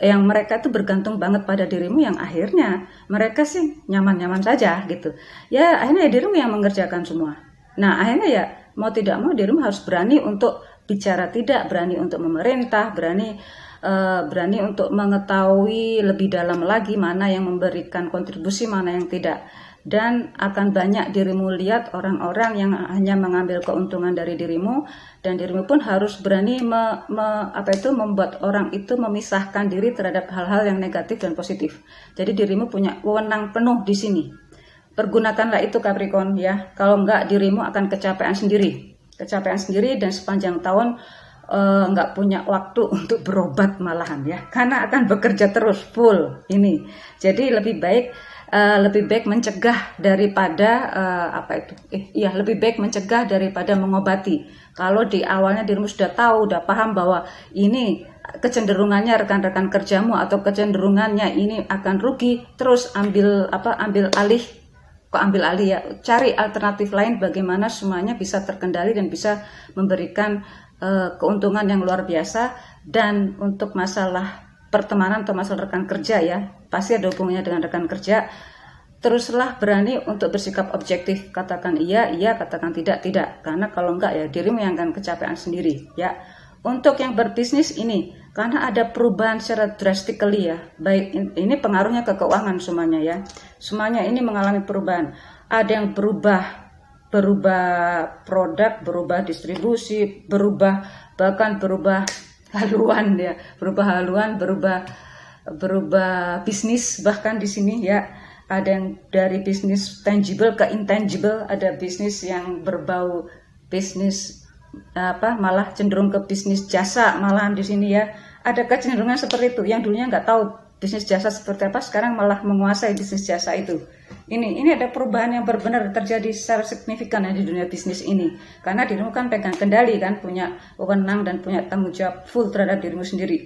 yang mereka itu bergantung banget pada dirimu, yang akhirnya mereka sih nyaman-nyaman saja gitu. Ya akhirnya dirimu yang mengerjakan semua. Nah akhirnya ya mau tidak mau dirimu harus berani untuk bicara tidak, berani untuk memerintah, berani untuk mengetahui lebih dalam lagi mana yang memberikan kontribusi, mana yang tidak. Dan akan banyak dirimu lihat orang-orang yang hanya mengambil keuntungan dari dirimu, dan dirimu pun harus berani membuat orang itu memisahkan diri terhadap hal-hal yang negatif dan positif. Jadi dirimu punya wewenang penuh di sini. Pergunakanlah itu Capricorn ya. Kalau enggak dirimu akan kecapean sendiri dan sepanjang tahun nggak punya waktu untuk berobat malahan ya, karena akan bekerja terus full ini. Jadi lebih baik mencegah daripada lebih baik mencegah daripada mengobati. Kalau di awalnya dirimu sudah tahu, udah paham bahwa ini kecenderungannya rekan-rekan kerjamu atau kecenderungannya ini akan rugi, terus ambil alih ya, cari alternatif lain bagaimana semuanya bisa terkendali dan bisa memberikan keuntungan yang luar biasa. Dan untuk masalah pertemanan atau masalah rekan kerja ya, pasti ada hubungannya dengan rekan kerja. Teruslah berani untuk bersikap objektif, katakan iya, katakan tidak, karena kalau enggak ya dirimu yang akan kecapean sendiri ya. Untuk yang berbisnis ini, karena ada perubahan secara drastically ya, baik ini pengaruhnya ke keuangan semuanya ya, semuanya ini mengalami perubahan. Ada yang berubah produk, berubah distribusi, bahkan berubah haluan ya, berubah bisnis bahkan di sini ya. Ada yang dari bisnis tangible ke intangible, ada bisnis yang berbau bisnis malah cenderung ke bisnis jasa malahan di sini ya. Ada kecenderungan seperti itu, yang dulunya nggak tahu bisnis jasa seperti apa, sekarang malah menguasai bisnis jasa itu. Ini ada perubahan yang benar-benar terjadi secara signifikan ya di dunia bisnis ini, karena dirimu kan pegang kendali kan, punya wewenang dan punya tanggung jawab full terhadap dirimu sendiri.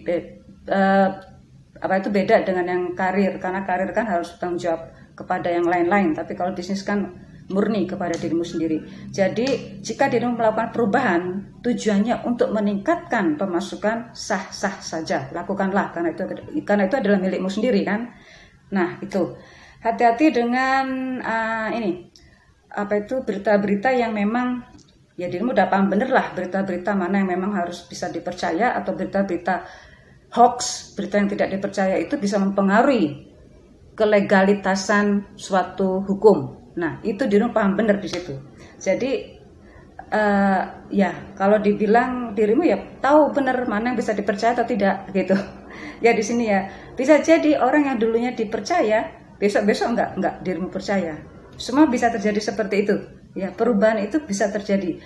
Itu beda dengan yang karir, karena karir kan harus tanggung jawab kepada yang lain-lain, tapi kalau bisnis kan murni kepada dirimu sendiri. Jadi jika dirimu melakukan perubahan tujuannya untuk meningkatkan pemasukan, sah-sah saja, lakukanlah, karena itu adalah milikmu sendiri kan. Nah itu hati-hati dengan berita-berita yang memang ya dirimu udah paham bener lah, berita-berita mana yang memang harus bisa dipercaya, atau berita-berita hoax, berita yang tidak dipercaya itu bisa mempengaruhi kelegalitasan suatu hukum. Nah itu dirimu paham bener di situ. Jadi kalau dibilang dirimu ya tahu bener mana yang bisa dipercaya atau tidak gitu. Ya di sini ya bisa jadi orang yang dulunya dipercaya besok enggak dirimu percaya. Semua bisa terjadi seperti itu. Ya, perubahan itu bisa terjadi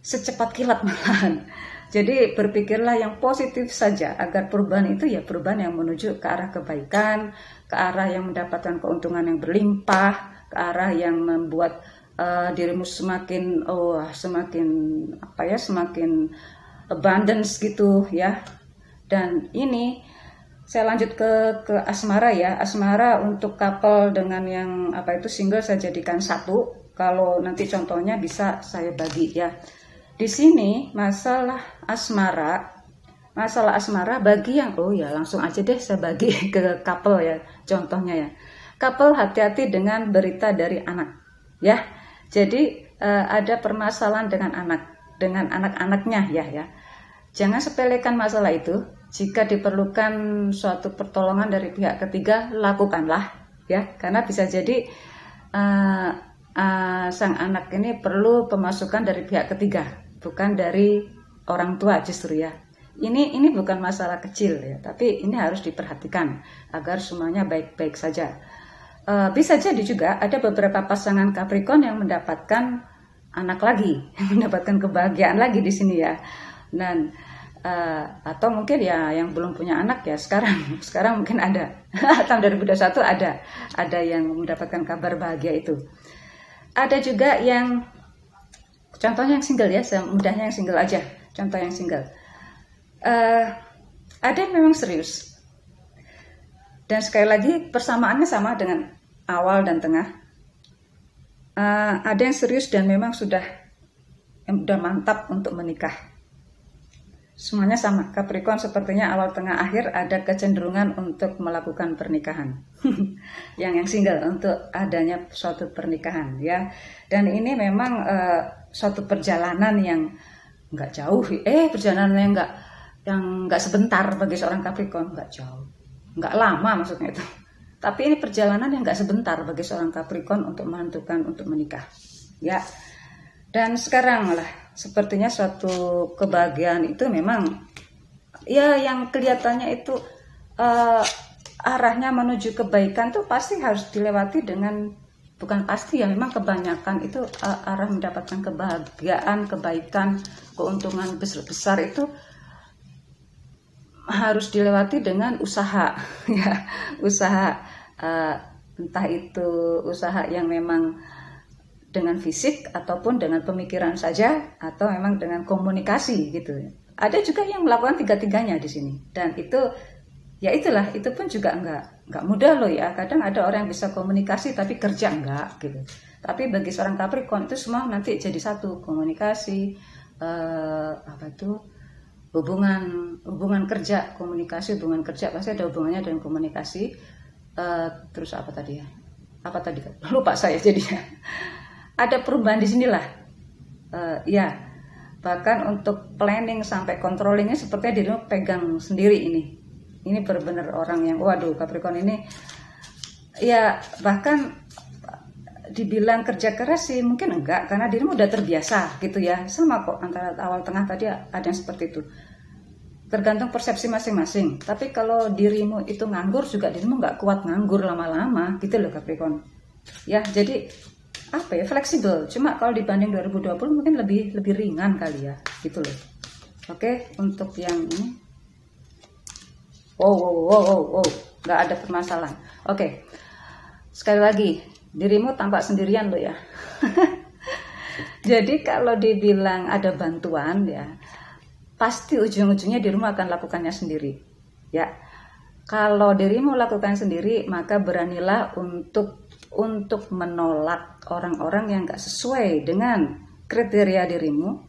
secepat kilat malahan. Jadi berpikirlah yang positif saja, agar perubahan itu ya perubahan yang menuju ke arah kebaikan, ke arah yang mendapatkan keuntungan yang berlimpah, ke arah yang membuat dirimu semakin abundance gitu ya. Dan ini saya lanjut ke asmara ya. Asmara untuk couple dengan yang single saya jadikan satu. Kalau nanti contohnya bisa saya bagi ya. Di sini masalah asmara bagi yang langsung aja deh saya bagi ke couple ya. Contohnya ya. Couple hati-hati dengan berita dari anak ya. Jadi ada permasalahan dengan anak-anaknya ya. Jangan sepelekan masalah itu. Jika diperlukan suatu pertolongan dari pihak ketiga, lakukanlah ya, karena bisa jadi sang anak ini perlu pemasukan dari pihak ketiga, bukan dari orang tua justru ya. Ini bukan masalah kecil ya, tapi ini harus diperhatikan agar semuanya baik-baik saja. Bisa jadi juga ada beberapa pasangan Capricorn yang mendapatkan anak lagi, mendapatkan kebahagiaan lagi di sini ya. Dan atau mungkin ya yang belum punya anak ya sekarang mungkin ada. Tahun 2021 ada yang mendapatkan kabar bahagia itu. Ada juga yang contohnya yang single ya, mudahnya yang single aja. Contoh yang single. Ada yang memang serius. Dan sekali lagi persamaannya sama dengan awal dan tengah. Ada yang serius dan memang sudah mantap untuk menikah. Semuanya sama. Capricorn sepertinya awal, tengah, akhir ada kecenderungan untuk melakukan pernikahan. yang single untuk adanya suatu pernikahan ya. Dan ini memang suatu perjalanan yang nggak jauh. Perjalanan yang nggak sebentar bagi seorang Capricorn, nggak jauh, nggak lama maksudnya itu. Tapi ini perjalanan yang nggak sebentar bagi seorang Capricorn untuk menentukan untuk menikah ya. Dan sekarang lah sepertinya suatu kebahagiaan itu memang ya yang kelihatannya itu arahnya menuju kebaikan tuh pasti harus dilewati dengan, bukan pasti ya, memang kebanyakan itu arah mendapatkan kebahagiaan, kebaikan, keuntungan besar itu harus dilewati dengan usaha ya, usaha entah itu usaha yang memang dengan fisik ataupun dengan pemikiran saja atau memang dengan komunikasi gitu. Ada juga yang melakukan tiga-tiganya di sini, dan itu ya itulah, itu pun juga enggak mudah loh ya. Kadang ada orang yang bisa komunikasi tapi kerja enggak gitu. Tapi bagi seorang Capricorn itu semua nanti jadi satu, komunikasi, hubungan kerja, komunikasi, hubungan kerja pasti ada hubungannya dengan komunikasi. Terus apa tadi ya? Lupa saya jadinya. Ada perubahan di sinilah. Ya, bahkan untuk planning sampai controllingnya sepertinya dirimu pegang sendiri ini. Ini benar-benar orang yang, waduh, Capricorn ini ya, bahkan dibilang kerja keras sih mungkin enggak, karena dirimu udah terbiasa gitu ya. Sama kok antara awal tengah tadi ada yang seperti itu. Tergantung persepsi masing-masing. Tapi kalau dirimu itu nganggur juga, dirimu nggak kuat nganggur lama-lama gitu loh Capricorn. Ya, jadi fleksibel. Cuma kalau dibanding 2020 mungkin lebih ringan kali ya, gitu loh. Oke, untuk yang ini. Wow, nggak ada permasalahan. Oke, sekali lagi, dirimu tampak sendirian loh ya. Jadi kalau dibilang ada bantuan ya, pasti ujung-ujungnya dirimu akan lakukannya sendiri. Ya, kalau dirimu lakukan sendiri, maka beranilah untuk menolak orang-orang yang nggak sesuai dengan kriteria dirimu,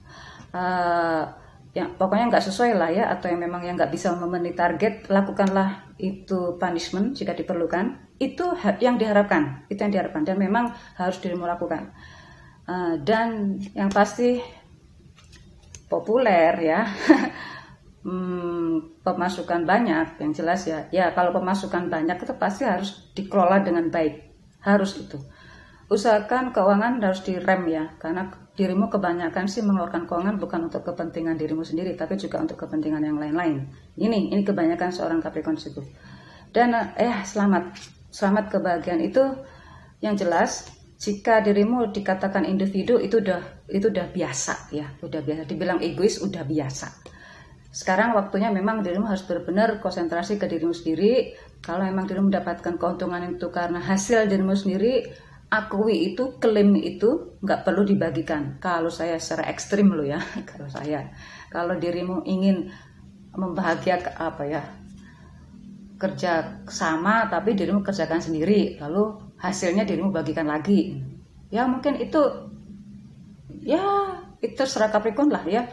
yang pokoknya nggak sesuai lah ya, atau yang memang yang nggak bisa memenuhi target. Lakukanlah itu punishment jika diperlukan. Itu yang diharapkan, dan memang harus dirimu lakukan. Dan yang pasti populer ya. Pemasukan banyak, yang jelas ya. Ya kalau pemasukan banyak itu pasti harus dikelola dengan baik. Harus itu. Usahakan keuangan harus direm ya, karena dirimu kebanyakan sih mengeluarkan keuangan bukan untuk kepentingan dirimu sendiri, tapi juga untuk kepentingan yang lain-lain. Ini kebanyakan seorang Capricorn itu. Dan selamat kebahagiaan itu yang jelas. Jika dirimu dikatakan individu itu udah biasa ya, udah biasa. Dibilang egois udah biasa. Sekarang waktunya memang dirimu harus benar-benar konsentrasi ke dirimu sendiri. Kalau memang dirimu mendapatkan keuntungan itu karena hasil dirimu sendiri, akui itu, klaim itu, nggak perlu dibagikan. Kalau saya secara ekstrim loh ya, kalau dirimu ingin membahagiakan kerja sama tapi dirimu kerjakan sendiri, lalu hasilnya dirimu bagikan lagi, ya mungkin itu serah Capricorn lah ya.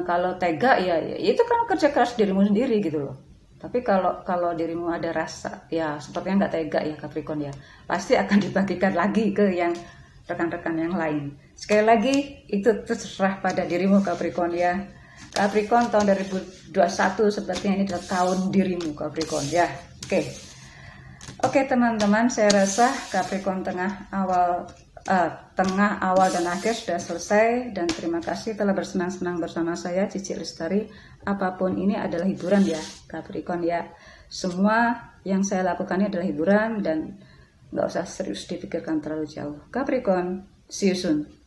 Kalau tega ya itu kan kerja keras dirimu sendiri gitu loh. Tapi kalau dirimu ada rasa ya sepertinya nggak tega ya Capricorn ya, pasti akan dibagikan lagi ke yang rekan-rekan yang lain. Sekali lagi itu terserah pada dirimu Capricorn ya. Capricorn tahun 2021 sepertinya ini adalah tahun dirimu Capricorn ya. Oke teman-teman, saya rasa Capricorn tengah awal tengah, awal, dan akhir sudah selesai. Dan terima kasih telah bersenang-senang bersama saya, Cici Lestari. Apapun ini adalah hiburan ya, Capricorn ya. Semua yang saya lakukan ini adalah hiburan dan nggak usah serius dipikirkan terlalu jauh. Capricorn, see you soon.